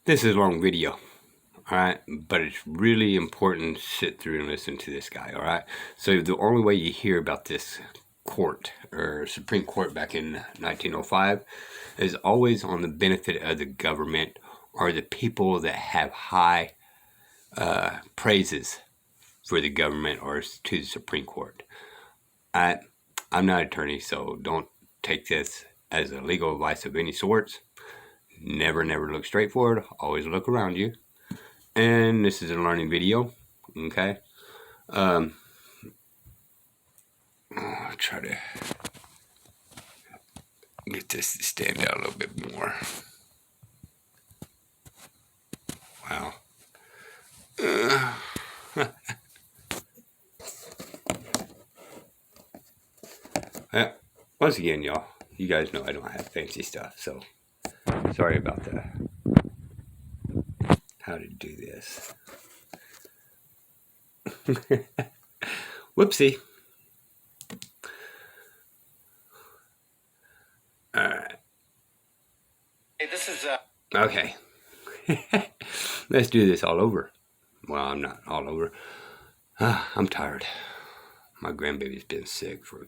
This is a long video, all right? But it's really important to sit through and listen to this guy, all right? So the only way you hear about this court or Supreme Court back in 1905 is always on the benefit of the government or the people that have high praises for the government or to the Supreme Court. I'm not an attorney, so don't take this as a legal advice of any sorts. Never look straight forward. Always look around you. And this is a learning video. Okay. I'll try to get this to stand out a little bit more. Wow. Once again, y'all, you guys know I don't have fancy stuff, so sorry about how to do this. Whoopsie. All right. Hey, this is Okay. Let's do this all over. Well, I'm not all over. I'm tired. My grandbaby's been sick for a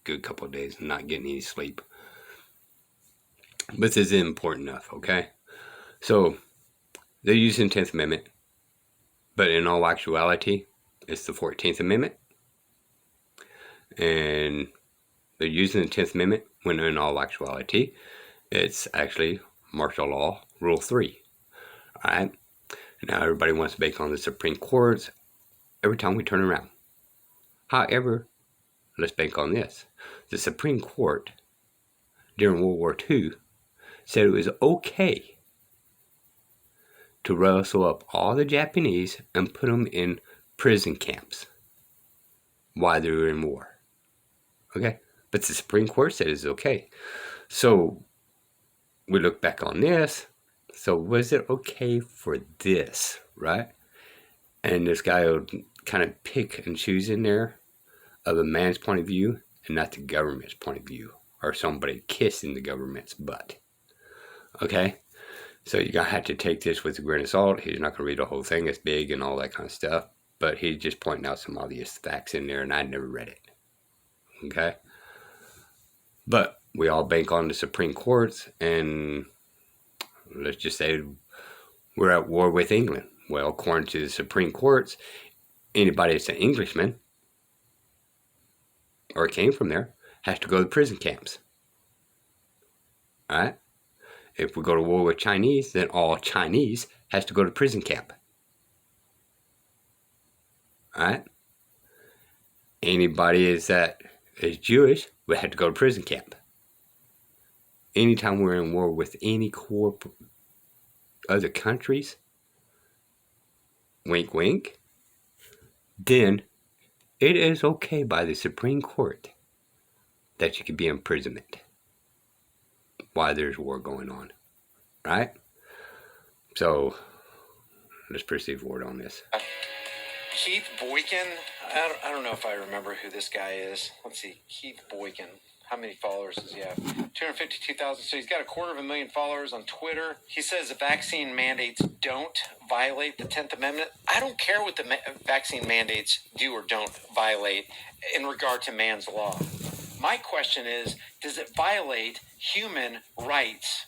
good couple of days and not getting any sleep. But this is important enough, okay? So, they're using the 10th Amendment, but in all actuality, it's the 14th Amendment. And they're using the 10th Amendment when in all actuality, it's actually martial law, Rule 3. All right? Now, everybody wants to bank on the Supreme Courts every time we turn around. However, let's bank on this. The Supreme Court, during World War II, said it was okay to rustle up all the Japanese and put them in prison camps while they were in war. Okay? But the Supreme Court said it's okay. So, we look back on this. So, was it okay for this, right? And this guy will kind of pick and choose in there of a man's point of view and not the government's point of view, or somebody kissing the government's butt. Okay? So you're going to have to take this with a grain of salt. He's not going to read the whole thing. It's big and all that kind of stuff. But he's just pointing out some obvious facts in there, and I never read it. Okay? But we all bank on the Supreme Courts, and let's just say we're at war with England. Well, according to the Supreme Courts, anybody that's an Englishman or came from there has to go to prison camps. All right? If we go to war with Chinese, then all Chinese has to go to prison camp. All right? Anybody that is Jewish would have to go to prison camp. Anytime we're in war with any other countries, wink, wink, then it is okay by the Supreme Court that you could be in imprisonment while there's war going on, right? So, let's proceed forward on this. Keith Boykin. I don't know if I remember who this guy is. Let's see. Keith Boykin. How many followers does he have? 252,000. So he's got 250,000 followers on Twitter. He says the vaccine mandates don't violate the 10th Amendment. I don't care what the vaccine mandates do or don't violate in regard to man's law. My question is, does it violate human rights?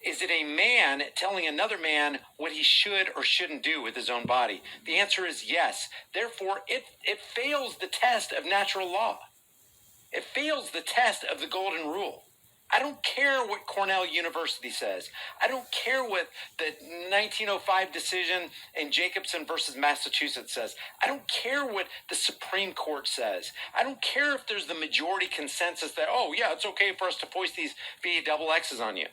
Is it a man telling another man what he should or shouldn't do with his own body? The answer is yes. Therefore, it fails the test of natural law. It fails the test of the golden rule. I don't care what Cornell University says. I don't care what the 1905 decision in Jacobson versus Massachusetts says. I don't care what the Supreme Court says. I don't care if there's the majority consensus that, oh, yeah, it's okay for us to foist these VXXs on you.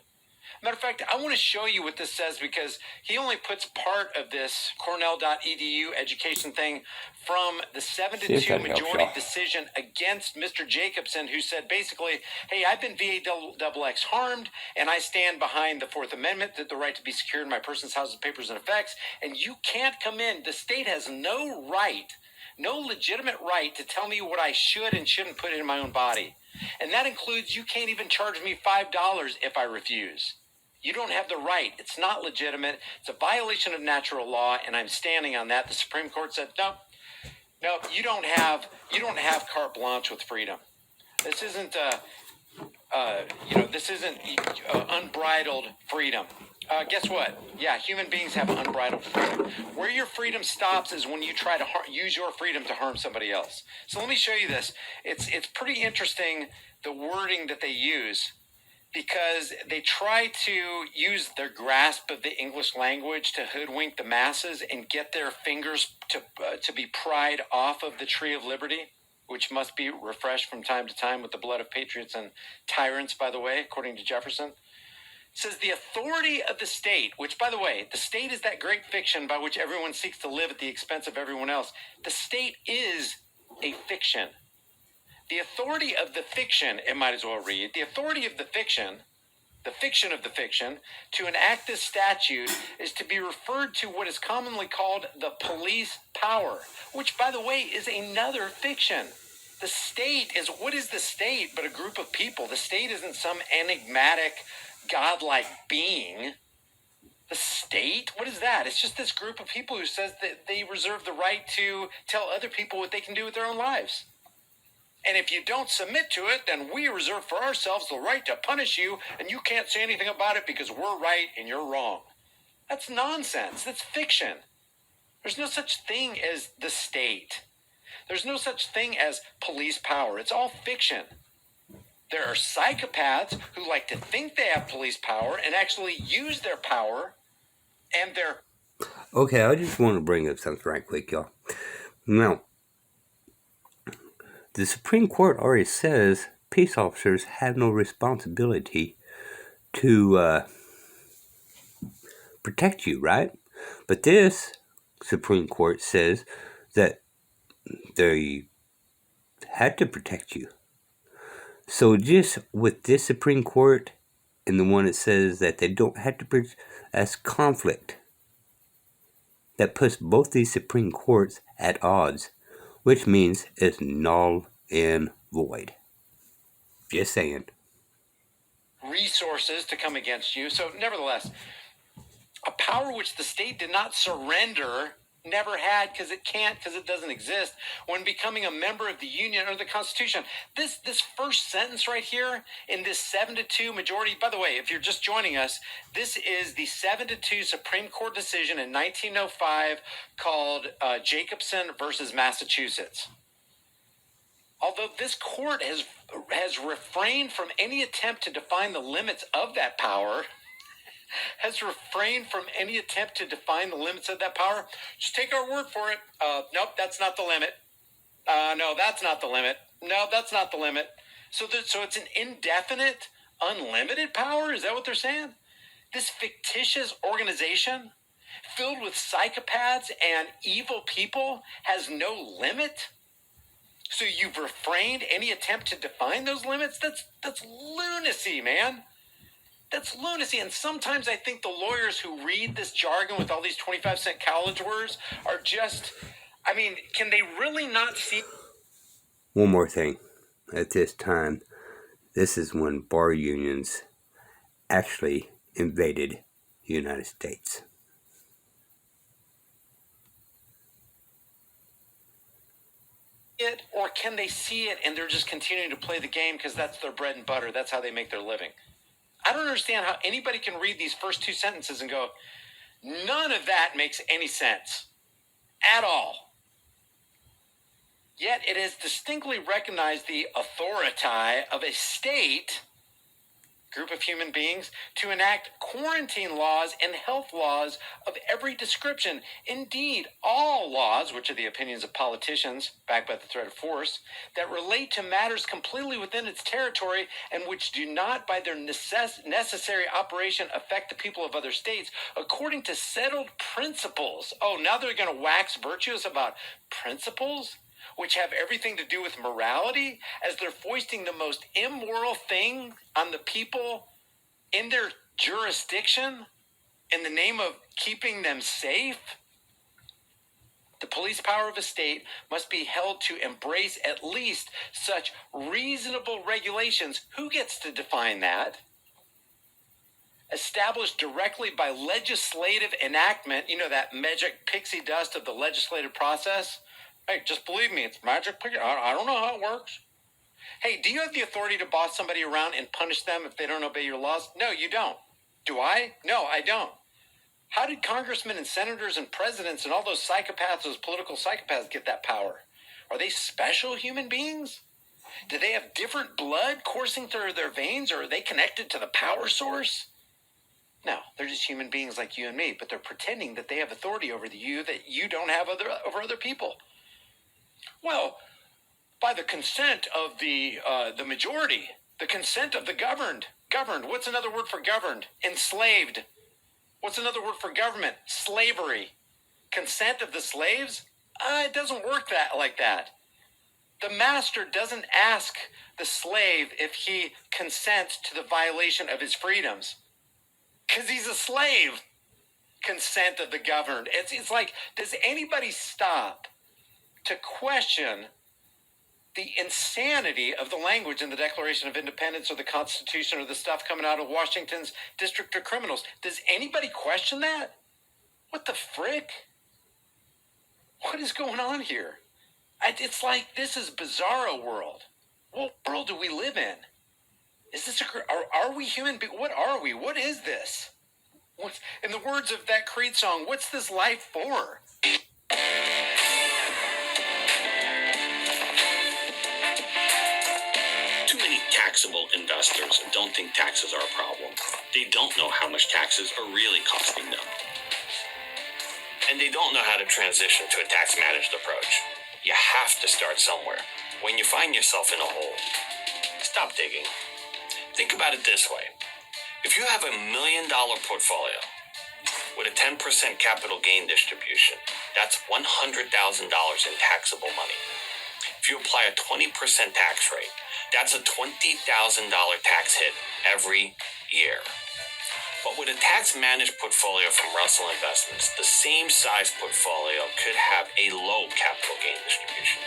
Matter of fact, I want to show you what this says because he only puts part of this Cornell.edu education thing from the 7-2 majority decision against Mr. Jacobson, who said basically, hey, I've been VXX harmed, and I stand behind the Fourth Amendment, that the right to be secured in my person's, houses, papers, and effects, and you can't come in. The state has no right, no legitimate right to tell me what I should and shouldn't put in my own body. And that includes you can't even charge me $5 if I refuse. You don't have the right. It's not legitimate. It's a violation of natural law, and I'm standing on that. The Supreme Court said, no, you don't have carte blanche with freedom. This isn't this isn't unbridled freedom. Guess what? Yeah, human beings have unbridled freedom. Where your freedom stops is when you try to use your freedom to harm somebody else. So let me show you this. It's pretty interesting, the wording that they use, because they try to use their grasp of the English language to hoodwink the masses and get their fingers to be pried off of the tree of liberty, which must be refreshed from time to time with the blood of patriots and tyrants, by the way, according to Jefferson. It says the authority of the state, which, by the way, the state is that great fiction by which everyone seeks to live at the expense of everyone else. The state is a fiction. The authority of the fiction, it might as well read, the authority of the fiction of the fiction, to enact this statute is to be referred to what is commonly called the police power, which, by the way, is another fiction. The state is, what is the state but a group of people? The state isn't some enigmatic, godlike being. The state? What is that? It's just this group of people who says that they reserve the right to tell other people what they can do with their own lives. And if you don't submit to it, then we reserve for ourselves the right to punish you, and you can't say anything about it because we're right and you're wrong. That's nonsense. That's fiction. There's no such thing as the state. There's no such thing as police power. It's all fiction. There are psychopaths who like to think they have police power and actually use their power and their... Okay, I just want to bring up something right quick, y'all. Now, the Supreme Court already says peace officers have no responsibility to protect you, right? But this Supreme Court says that they had to protect you. So just with this Supreme Court and the one that says that they don't have to protect, that's conflict. That puts both these Supreme Courts at odds, which means it's null and void. Just saying. Resources to come against you. So nevertheless, a power which the state did not surrender, never had, because it can't, because it doesn't exist, when becoming a member of the Union or the Constitution. This first sentence right here in this 7-2 majority, by the way, if you're just joining us, this is the 7-2 Supreme Court decision in 1905 called Jacobson versus Massachusetts. Although this court has refrained from any attempt to define the limits of that power, just take our word for it. Nope, that's not the limit. No, that's not the limit. No, that's not the limit. So it's an indefinite, unlimited power? Is that what they're saying? This fictitious organization filled with psychopaths and evil people has no limit? So you've refrained any attempt to define those limits? That's lunacy, man. That's lunacy. And sometimes I think the lawyers who read this jargon with all these 25-cent college words are just, I mean, can they really not see? One more thing. At this time, this is when bar unions actually invaded the United States. It, or can they see it and they're just continuing to play the game because that's their bread and butter? That's how they make their living. I don't understand how anybody can read these first two sentences and go, none of that makes any sense at all. Yet it has distinctly recognized the authority of a state, group of human beings, to enact quarantine laws and health laws of every description. Indeed, all laws, which are the opinions of politicians, backed by the threat of force, that relate to matters completely within its territory and which do not, by their necessary operation, affect the people of other states, according to settled principles. Oh, now they're going to wax virtuous about principles, which have everything to do with morality, as they're foisting the most immoral thing on the people in their jurisdiction in the name of keeping them safe. The police power of a state must be held to embrace at least such reasonable regulations. Who gets to define that? established directly by legislative enactment, that magic pixie dust of the legislative process. Hey, just believe me, it's magic pixie. I don't know how it works. Hey, do you have the authority to boss somebody around and punish them if they don't obey your laws? No, you don't. Do I? No, I don't. How did congressmen and senators and presidents and all those psychopaths, those political psychopaths, get that power? Are they special human beings? Do they have different blood coursing through their veins, or are they connected to the power source? No, they're just human beings like you and me, but they're pretending that they have authority over you that you don't have over other people. Well, by the consent of the majority, the consent of the governed. Governed. What's another word for governed? Enslaved. What's another word for government? Slavery. Consent of the slaves? It doesn't work like that. The master doesn't ask the slave if he consents to the violation of his freedoms, because he's a slave. Consent of the governed. It's like, does anybody stop to question the insanity of the language in the Declaration of Independence or the Constitution or the stuff coming out of Washington's District of Criminals? Does anybody question that? What the frick? What is going on here? It's like, this is bizarro world. What world do we live in? Is this are we human beings? What are we? What is this? In the words of that Creed song, what's this life for? Too many taxable investors don't think taxes are a problem. They don't know how much taxes are really costing them. And they don't know how to transition to a tax-managed approach. You have to start somewhere. When you find yourself in a hole, stop digging. Think about it this way. If you have $1 million portfolio with a 10% capital gain distribution, that's $100,000 in taxable money. If you apply a 20% tax rate, that's a $20,000 tax hit every year. But with a tax-managed portfolio from Russell Investments, the same size portfolio could have a low capital gain distribution,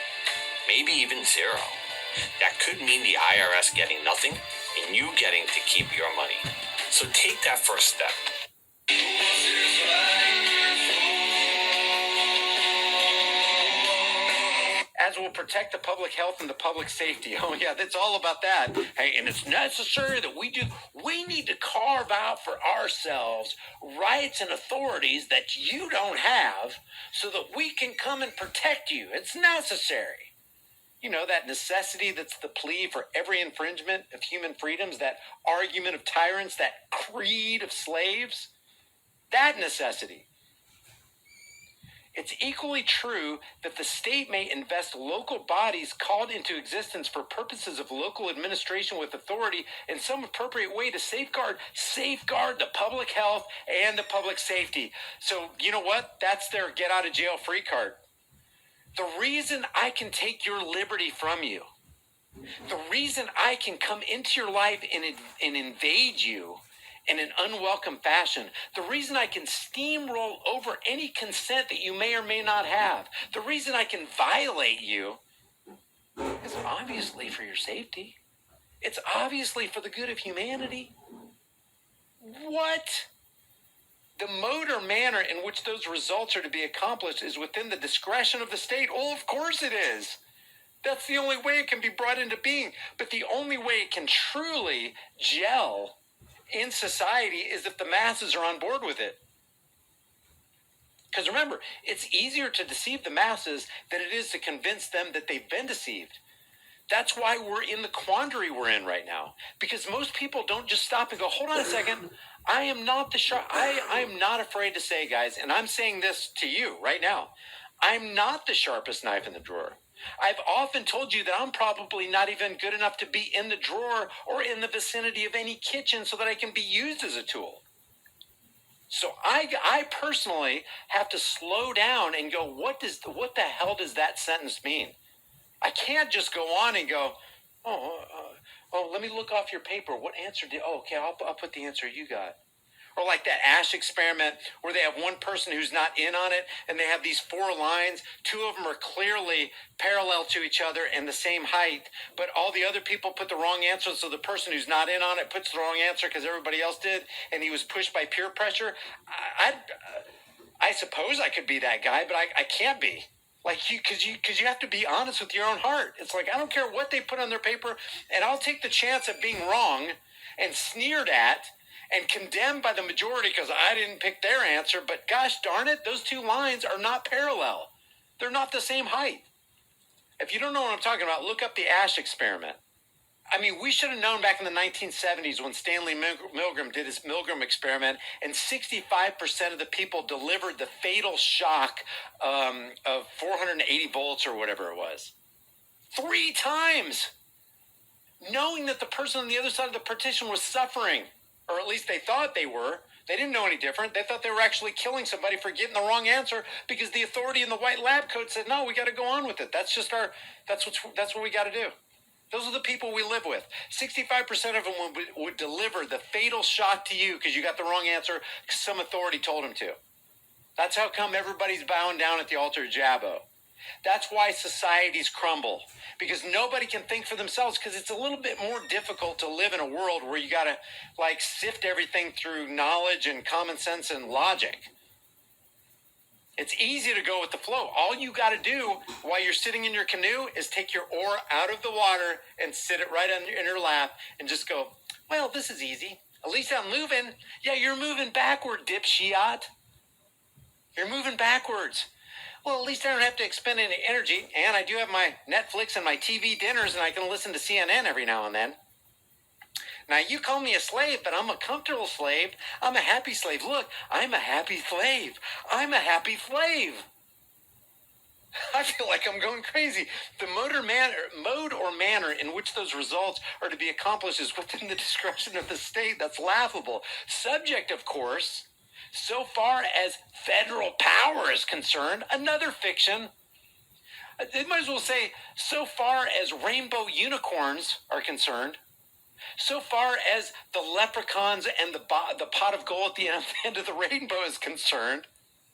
maybe even zero. That could mean the IRS getting nothing and you getting to keep your money. So take that first step. As will protect the public health and the public safety. Oh yeah, that's all about that. Hey, and it's necessary that we need to carve out for ourselves rights and authorities that you don't have so that we can come and protect you. It's necessary. That necessity that's the plea for every infringement of human freedoms, that argument of tyrants, that creed of slaves, that necessity. It's equally true that the state may invest local bodies called into existence for purposes of local administration with authority in some appropriate way to safeguard the public health and the public safety. So, you know what? That's their get out of jail free card. The reason I can take your liberty from you, the reason I can come into your life and invade you in an unwelcome fashion, the reason I can steamroll over any consent that you may or may not have, the reason I can violate you is obviously for your safety. It's obviously for the good of humanity. What? The mode or manner in which those results are to be accomplished is within the discretion of the state. Well, of course it is. That's the only way it can be brought into being. But the only way it can truly gel in society is if the masses are on board with it. Because remember, it's easier to deceive the masses than it is to convince them that they've been deceived. That's why we're in the quandary we're in right now. Because most people don't just stop and go, hold on a second. I am not I am not afraid to say, guys, and I'm saying this to you right now. I'm not the sharpest knife in the drawer. I've often told you that I'm probably not even good enough to be in the drawer or in the vicinity of any kitchen so that I can be used as a tool. So I personally have to slow down and go, what the hell does that sentence mean? I can't just go on and go, let me look off your paper. What answer okay, I'll put the answer you got. Or like that Ash experiment where they have one person who's not in on it and they have these 4 lines. 2 of them are clearly parallel to each other and the same height, but all the other people put the wrong answer. So the person who's not in on it puts the wrong answer because everybody else did, and he was pushed by peer pressure. I suppose I could be that guy, but I can't be. Like because you have to be honest with your own heart. It's like, I don't care what they put on their paper, and I'll take the chance of being wrong and sneered at and condemned by the majority because I didn't pick their answer. But gosh darn it, those 2 lines are not parallel. They're not the same height. If you don't know what I'm talking about, look up the Ash experiment. I mean, we should have known back in the 1970s when Stanley Milgram did his Milgram experiment, and 65% of the people delivered the fatal shock of 480 volts or whatever it was. 3 times! Knowing that the person on the other side of the partition was suffering, or at least they thought they were. They didn't know any different. They thought they were actually killing somebody for getting the wrong answer because the authority in the white lab coat said, no, we got to go on with it. That's what we got to do. Those are the people we live with. 65% of them would deliver the fatal shock to you because you got the wrong answer because some authority told them to. That's how come everybody's bowing down at the altar of Jabbo. That's why societies crumble, because nobody can think for themselves, because it's a little bit more difficult to live in a world where you got to like sift everything through knowledge and common sense and logic. It's easy to go with the flow. All you got to do while you're sitting in your canoe is take your oar out of the water and sit it right in your lap and just go, well, this is easy. At least I'm moving. Yeah, you're moving backward, dipshit. You're moving backwards. Well, at least I don't have to expend any energy, and I do have my Netflix and my TV dinners, and I can listen to CNN every now and then. Now, you call me a slave, but I'm a comfortable slave. I'm a happy slave. Look, I'm a happy slave. I'm a happy slave. I feel like I'm going crazy. The mode or manner in which those results are to be accomplished is within the discretion of the state. That's laughable. Subject, of course, so far as federal power is concerned, another fiction. They might as well say, so far as rainbow unicorns are concerned, so far as the leprechauns and the pot of gold at the end of the rainbow is concerned,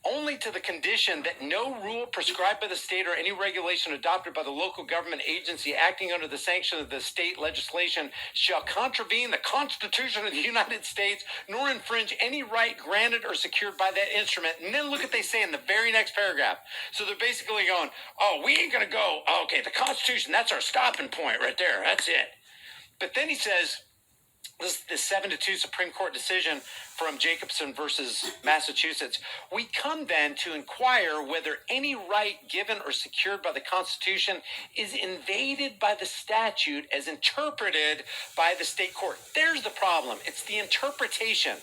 only to the condition that no rule prescribed by the state or any regulation adopted by the local government agency acting under the sanction of the state legislation shall contravene the Constitution of the United States, nor infringe any right granted or secured by that instrument. And then look what they say in the very next paragraph. So they're basically going, oh, we ain't going to go, okay, the Constitution, that's our stopping point right there. That's it. But then he says, this 7-2 Supreme Court decision from Jacobson versus Massachusetts, we come then to inquire whether any right given or secured by the Constitution is invaded by the statute as interpreted by the state court. There's the problem. It's the interpretation.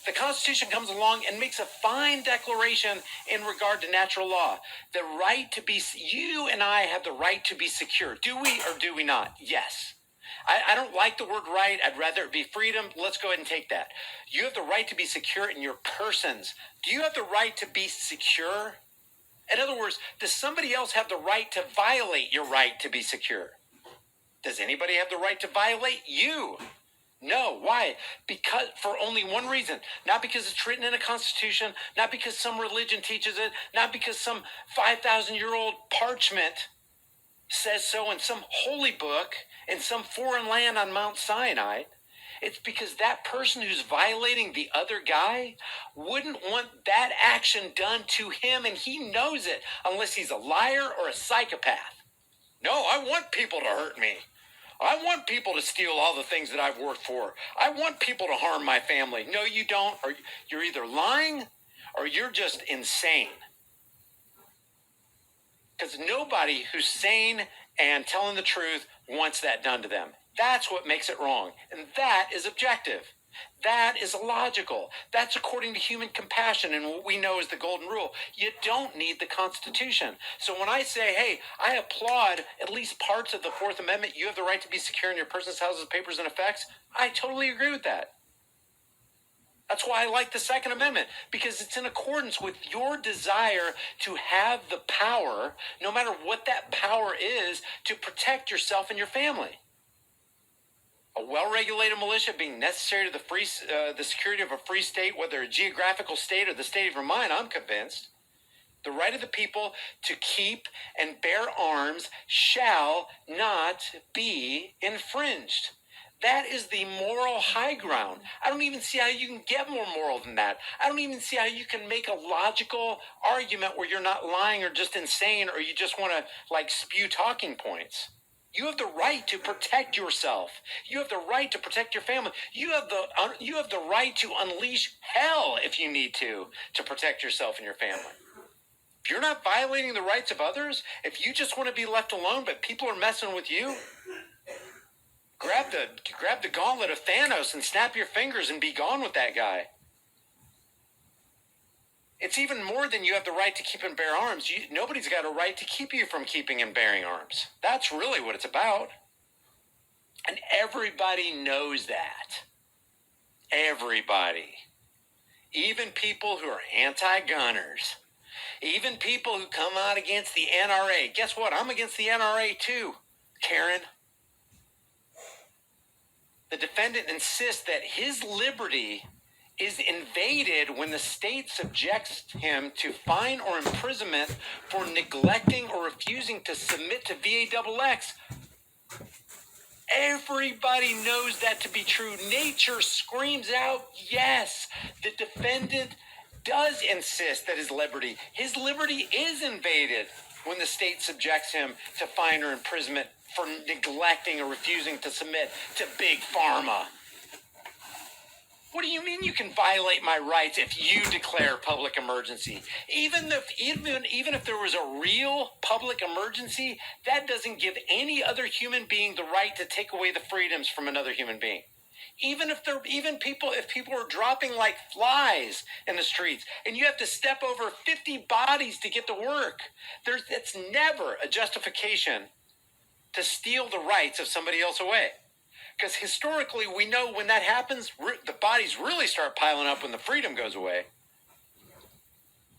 The Constitution comes along and makes a fine declaration in regard to natural law. The right to be, you and I have the right to be secure. Do we or do we not? Yes. I don't like the word right. I'd rather it be freedom. Let's go ahead and take that. You have the right to be secure in your persons. Do you have the right to be secure? In other words, does somebody else have the right to violate your right to be secure? Does anybody have the right to violate you? No. Why? Because for only one reason. Not because it's written in a constitution, not because some religion teaches it, not because some 5,000-year-old parchment says so in some holy book in some foreign land on Mount Sinai. It's because that person who's violating the other guy wouldn't want that action done to him, and he knows it, unless he's a liar or a psychopath. No, I want people to hurt me. I want people to steal all the things that I've worked for. I want people to harm my family. No, you don't. Or you're either lying or you're just insane. Because nobody who's sane and telling the truth wants that done to them. That's what makes it wrong. And that is objective. That is illogical. That's according to human compassion and what we know is the golden rule. You don't need the Constitution. So when I say, hey, I applaud at least parts of the Fourth Amendment, you have the right to be secure in your person's houses, papers, and effects, I totally agree with that. That's why I like the Second Amendment, because it's in accordance with your desire to have the power, no matter what that power is, to protect yourself and your family. A well-regulated militia being necessary to the security of a free state, whether a geographical state or the state of your mind, I'm convinced. The right of the people to keep and bear arms shall not be infringed. That is the moral high ground. I don't even see how you can get more moral than that. I don't even see how you can make a logical argument where you're not lying or just insane or you just want to spew talking points. You have the right to protect yourself. You have the right to protect your family. You have the right to unleash hell if you need to protect yourself and your family. If you're not violating the rights of others, if you just want to be left alone, but people are messing with you, grab the gauntlet of Thanos and snap your fingers and be gone with that guy. It's even more than you have the right to keep and bear arms. Nobody's got a right to keep you from keeping and bearing arms. That's really what it's about. And everybody knows that. Everybody. Even people who are anti-gunners. Even people who come out against the NRA. Guess what? I'm against the NRA too, Karen. The defendant insists that his liberty is invaded when the state subjects him to fine or imprisonment for neglecting or refusing to submit to VAXX. Everybody knows that to be true. Nature screams out, yes, the defendant does insist that his liberty is invaded when the state subjects him to fine or imprisonment for neglecting or refusing to submit to big pharma. What do you mean you can violate my rights if you declare public emergency? Even if there was a real public emergency, that doesn't give any other human being the right to take away the freedoms from another human being. If people are dropping like flies in the streets and you have to step over 50 bodies to get to work, it's never a justification to steal the rights of somebody else away. Because historically, we know when that happens, the bodies really start piling up when the freedom goes away.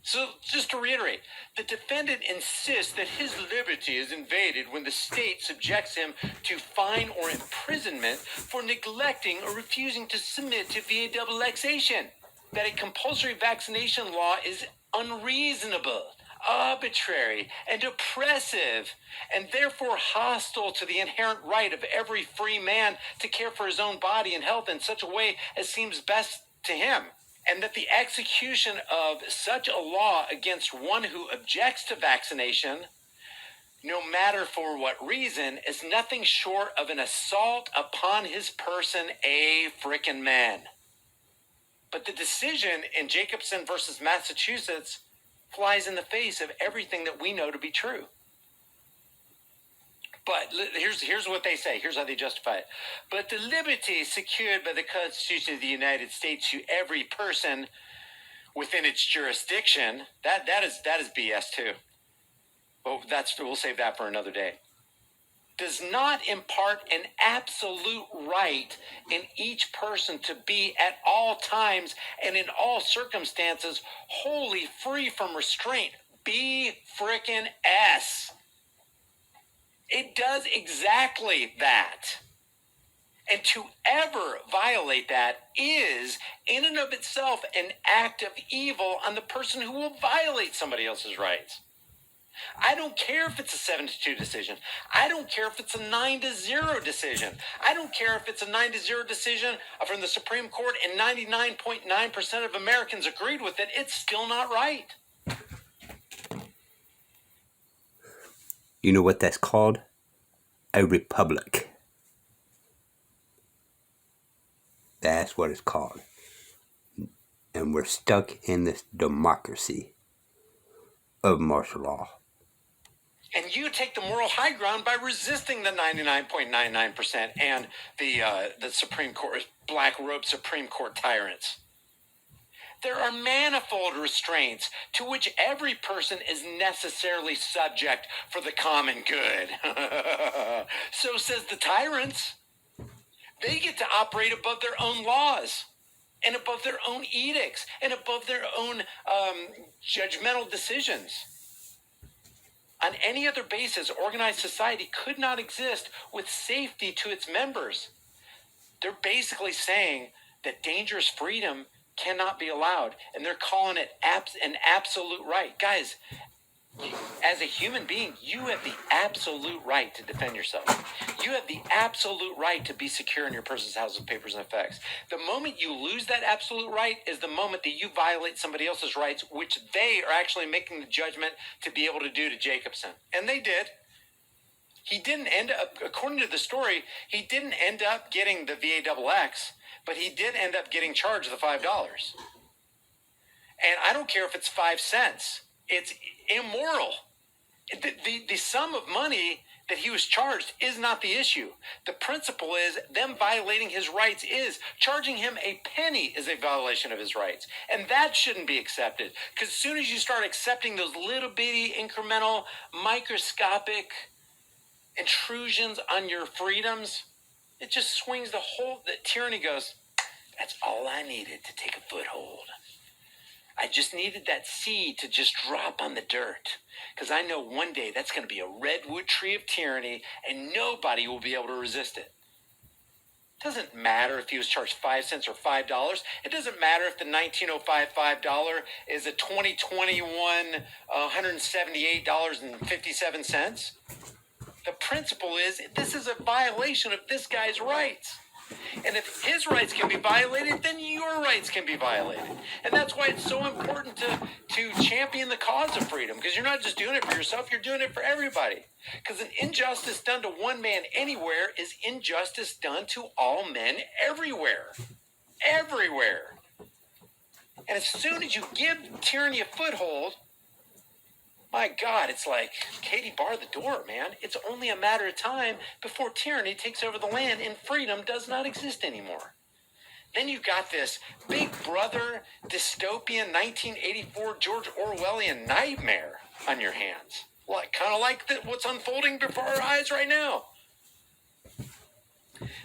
So just to reiterate, the defendant insists that his liberty is invaded when the state subjects him to fine or imprisonment for neglecting or refusing to submit to VAXXation. That a compulsory vaccination law is unreasonable, arbitrary, and oppressive, and therefore hostile to the inherent right of every free man to care for his own body and health in such a way as seems best to him. And that the execution of such a law against one who objects to vaccination, no matter for what reason, is nothing short of an assault upon his person, a frickin' man. But the decision in Jacobson versus Massachusetts flies in the face of everything that we know to be true. But here's what they say. Here's how they justify it. But the liberty secured by the Constitution of the United States to every person within its jurisdiction, that is BS too. Well, we'll save that for another day. Does not impart an absolute right in each person to be at all times and in all circumstances wholly free from restraint. B frickin' S. It does exactly that. And to ever violate that is, in and of itself, an act of evil on the person who will violate somebody else's rights. I don't care if it's a 7-2 decision. I don't care if it's a 9-0 decision. I don't care if it's a 9-0 decision from the Supreme Court and 99.9% of Americans agreed with it. It's still not right. You know what that's called? A republic. That's what it's called. And we're stuck in this democracy of martial law. And you take the moral high ground by resisting the 99.99% and the Supreme Court, black robe Supreme Court tyrants. There are manifold restraints to which every person is necessarily subject for the common good. So says the tyrants. They get to operate above their own laws and above their own edicts and above their own judgmental decisions. On any other basis, organized society could not exist with safety to its members. They're basically saying that dangerous freedom cannot be allowed, and they're calling it an absolute right. Guys, as a human being, you have the absolute right to defend yourself. You have the absolute right to be secure in your person's houses, papers, and effects. The moment you lose that absolute right is the moment that you violate somebody else's rights, which they are actually making the judgment to be able to do to Jacobson. And they did. He didn't end up, according to the story, he didn't end up getting the VAXX, but he did end up getting charged the $5. And I don't care if it's 5 cents. It's immoral. The sum of money that he was charged is not the issue. The principle is them violating his rights is charging him a penny is a violation of his rights. And that shouldn't be accepted. Because as soon as you start accepting those little bitty incremental microscopic intrusions on your freedoms, it just swings the tyranny goes, that's all I needed to take a foothold. I just needed that seed to just drop on the dirt, because I know one day that's going to be a redwood tree of tyranny and nobody will be able to resist it. It doesn't matter if he was charged 5 cents or $5. It doesn't matter if the 1905 $5 is a 2021 $178.57. The principle is this is a violation of this guy's rights. And if his rights can be violated, then your rights can be violated. And that's why it's so important to champion the cause of freedom, because you're not just doing it for yourself, you're doing it for everybody. Because an injustice done to one man anywhere is injustice done to all men everywhere. Everywhere. And as soon as you give tyranny a foothold, my God, it's like, Katie, bar the door, man. It's only a matter of time before tyranny takes over the land and freedom does not exist anymore. Then you've got this Big Brother dystopian 1984 George Orwellian nightmare on your hands. Kind of like what's unfolding before our eyes right now.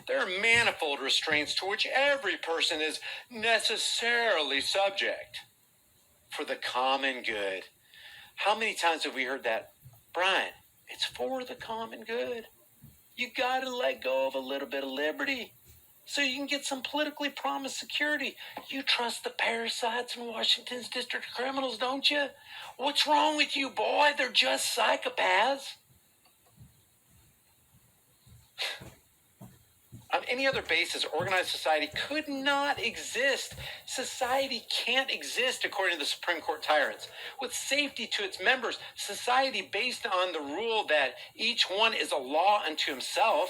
There are manifold restraints to which every person is necessarily subject for the common good. How many times have we heard that? Brian, it's for the common good. You got to let go of a little bit of liberty so you can get some politically promised security. You trust the parasites in Washington's district criminals, don't you? What's wrong with you, boy? They're just psychopaths. On any other basis, organized society could not exist. Society can't exist, according to the Supreme Court tyrants. With safety to its members, society based on the rule that each one is a law unto himself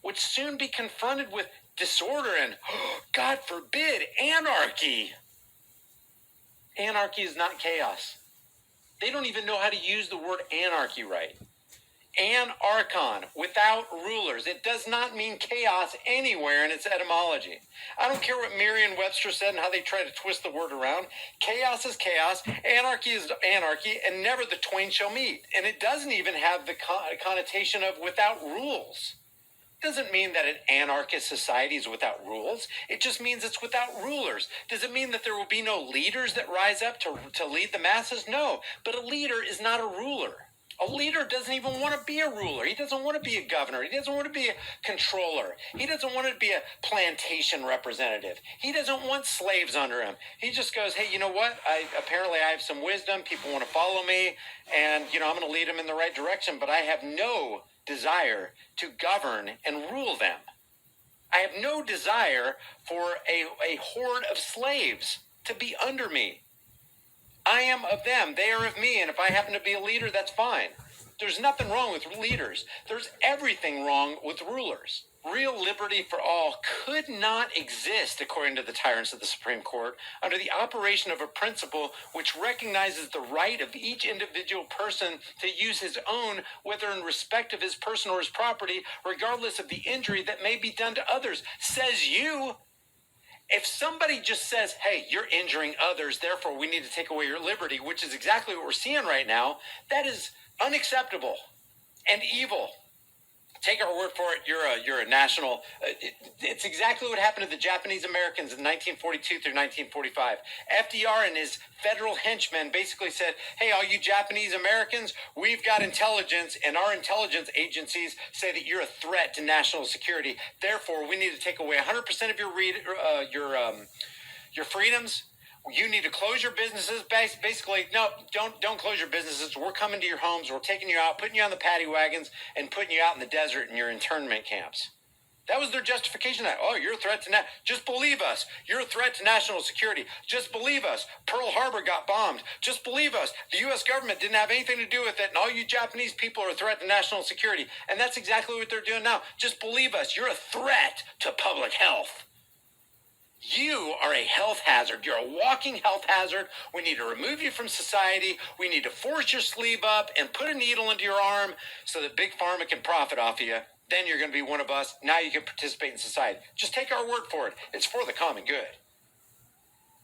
would soon be confronted with disorder and, God forbid, anarchy. Anarchy is not chaos. They don't even know how to use the word anarchy right. Anarchon, without rulers. It does not mean chaos anywhere in its etymology. I don't care what Merriam-Webster said and how they try to twist the word around. Chaos is chaos, anarchy is anarchy, and never the twain shall meet. And it doesn't even have the connotation of without rules. It doesn't mean that an anarchist society is without rules. It just means it's without rulers. Does it mean that there will be no leaders that rise up to lead the masses? No, but a leader is not a ruler. A leader doesn't even want to be a ruler. He doesn't want to be a governor. He doesn't want to be a controller. He doesn't want to be a plantation representative. He doesn't want slaves under him. He just goes, hey, you know what? Apparently I have some wisdom. People want to follow me, and I'm going to lead them in the right direction, but I have no desire to govern and rule them. I have no desire for a horde of slaves to be under me. I am of them, they are of me, and if I happen to be a leader, that's fine. There's nothing wrong with leaders. There's everything wrong with rulers. Real liberty for all could not exist, according to the tyrants of the Supreme Court, under the operation of a principle which recognizes the right of each individual person to use his own, whether in respect of his person or his property, regardless of the injury that may be done to others. Says you. If somebody just says, hey, you're injuring others, therefore we need to take away your liberty, which is exactly what we're seeing right now, that is unacceptable and evil. Take our word for it. You're a national. It's exactly what happened to the Japanese Americans in 1942 through 1945. FDR and his federal henchmen basically said, "Hey, all you Japanese Americans, we've got intelligence, and our intelligence agencies say that you're a threat to national security. Therefore, we need to take away 100% of your freedoms." You need to close your businesses. Basically, no, don't close your businesses. We're coming to your homes. We're taking you out, putting you on the paddy wagons, and putting you out in the desert in your internment camps. That was their justification. That, oh, you're a threat to just believe us. You're a threat to national security. Just believe us. Pearl Harbor got bombed. Just believe us. The U.S. government didn't have anything to do with it, and all you Japanese people are a threat to national security. And that's exactly what they're doing now. Just believe us. You're a threat to public health. You are a health hazard. You're a walking health hazard. We need to remove you from society. We need to force your sleeve up and put a needle into your arm so that Big Pharma can profit off of you. Then you're going to be one of us. Now you can participate in society. Just take our word for it. It's for the common good.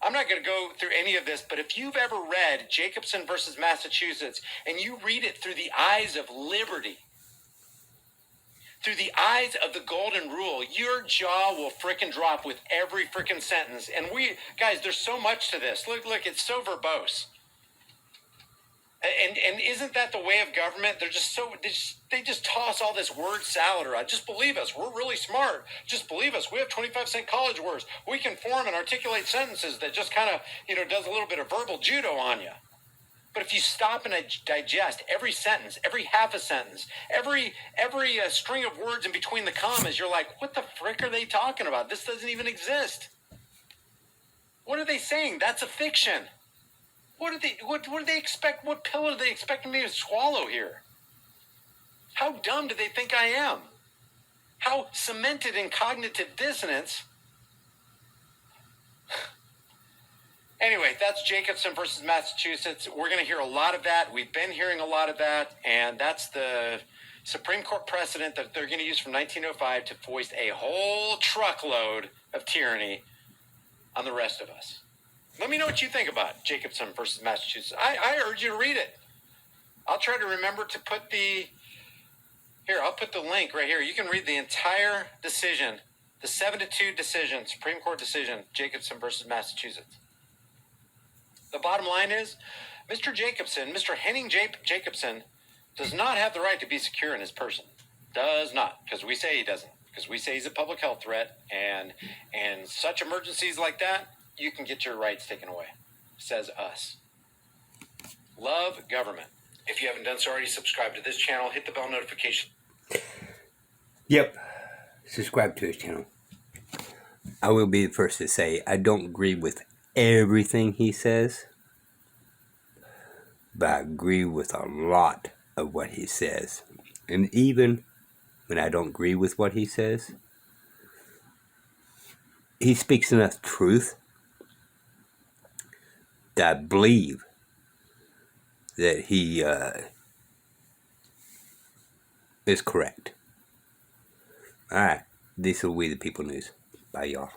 I'm not going to go through any of this, but if you've ever read Jacobson versus Massachusetts and you read it through the eyes of liberty, through the eyes of the golden rule, your jaw will frickin' drop with every frickin' sentence. And guys, there's so much to this. Look, it's so verbose. And isn't that the way of government? They just toss all this word salad around. Just believe us. We're really smart. Just believe us. We have 25-cent college words. We can form and articulate sentences that just kind of, does a little bit of verbal judo on you. But if you stop and digest every sentence, every half a sentence, every string of words in between the commas, you're like, what the frick are they talking about? This doesn't even exist. What are they saying? That's a fiction. What do they expect? What pill are they expecting me to swallow here? How dumb do they think I am? How cemented in cognitive dissonance? Anyway, that's Jacobson versus Massachusetts. We're going to hear a lot of that. We've been hearing a lot of that. And that's the Supreme Court precedent that they're going to use from 1905 to foist a whole truckload of tyranny on the rest of us. Let me know what you think about Jacobson versus Massachusetts. I urge you to read it. I'll try to remember to put I'll put the link right here. You can read the entire decision, the 7-2 decision, Supreme Court decision, Jacobson versus Massachusetts. The bottom line is, Mr. Jacobson, Mr. Henning Jacobson, does not have the right to be secure in his person. Does not, because we say he doesn't. Because we say he's a public health threat, and such emergencies like that, you can get your rights taken away. Says us. Love government. If you haven't done so already, subscribe to this channel. Hit the bell notification. Yep. Subscribe to his channel. I will be the first to say I don't agree with everything he says, but I agree with a lot of what he says. And even when I don't agree with what he says, he speaks enough truth that I believe that he is correct. Alright, this will be the People News. Bye, y'all.